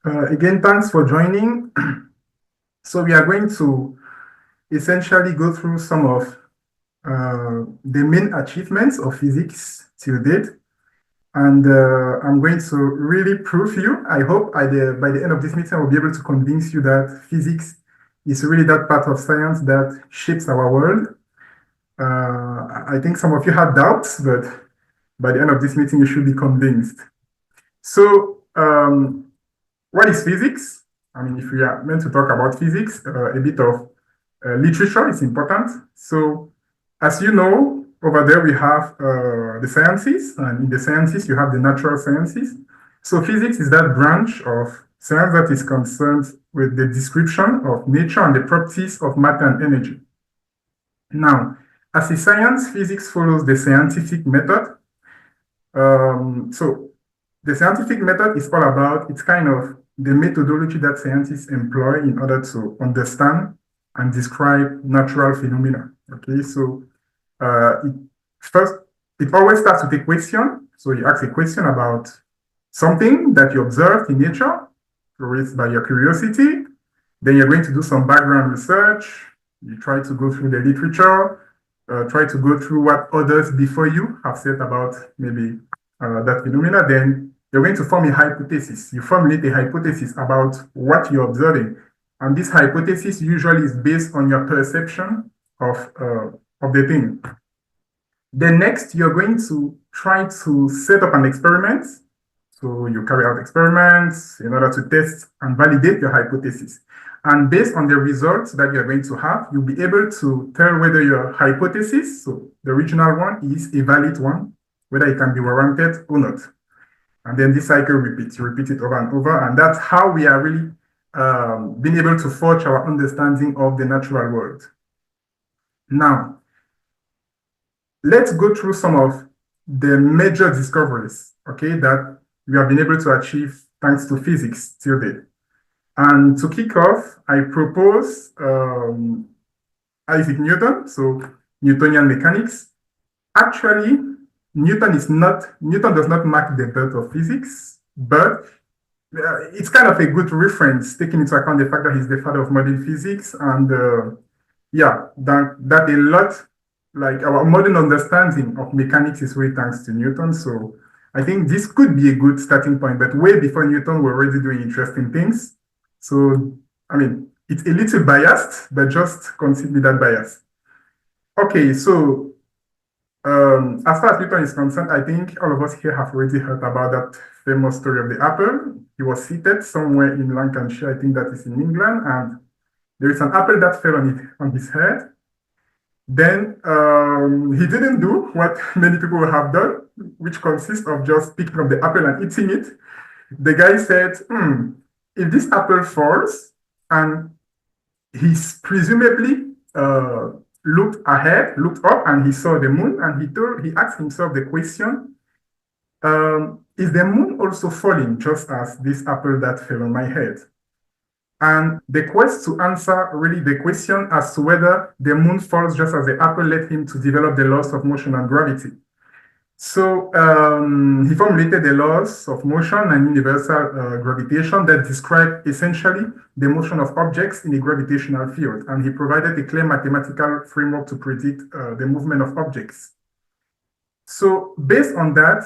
Again, thanks for joining. So we are going to essentially go through some of the main achievements of physics till date. And I'm going to really prove you, I hope by the end of this meeting, I will be able to convince you that physics is really that part of science that shapes our world. I think some of you have doubts, but by the end of this meeting, you should be convinced. So what is physics? I mean, if we are meant to talk about physics, a bit of literature is important. So, as you know, over there we have the sciences, and in the sciences you have the natural sciences. So, physics is that branch of science that is concerned with the description of nature and the properties of matter and energy. Now, as a science, physics follows the scientific method. So, the scientific method is all about, it's kind of the methodology that scientists employ in order to understand and describe natural phenomena. Okay, so it always starts with a question. So you ask a question about something that you observed in nature, raised by your curiosity. Then you're going to do some background research. You try to go through the literature, try to go through what others before you have said about maybe that phenomena. Then you're going to form a hypothesis. You formulate a hypothesis about what you're observing. And this hypothesis usually is based on your perception of the thing. Then next, you're going to try to set up an experiment. So you carry out experiments in order to test and validate your hypothesis. And based on the results that you're going to have, you'll be able to tell whether your hypothesis, so the original one, is a valid one, whether it can be warranted or not. And then this cycle repeats. You repeat it over and over. And that's how we are really being able to forge our understanding of the natural world. Now, let's go through some of the major discoveries, okay, that we have been able to achieve thanks to physics till date. And to kick off, I propose Isaac Newton, so Newtonian mechanics. Actually, Newton does not mark the birth of physics, but it's kind of a good reference, taking into account the fact that he's the father of modern physics, and that a lot, like our modern understanding of mechanics is really thanks to Newton. So I think this could be a good starting point, but way before Newton, we're already doing interesting things. So, I mean, it's a little biased, but just consider that bias. Okay, so as far as Newton is concerned, I think all of us here have already heard about that famous story of the apple. He was seated somewhere in Lancashire, I think that is in England, and there is an apple that fell on his head. Then he didn't do what many people have done, which consists of just picking up the apple and eating it. The guy said, if this apple falls, and he's presumably looked up, and he saw the moon, and he asked himself the question, is the moon also falling just as this apple that fell on my head? And the quest to answer really the question as to whether the moon falls just as the apple led him to develop the laws of motion and gravity. So he formulated the laws of motion and universal gravitation that describe essentially the motion of objects in a gravitational field. And he provided a clear mathematical framework to predict the movement of objects. So based on that,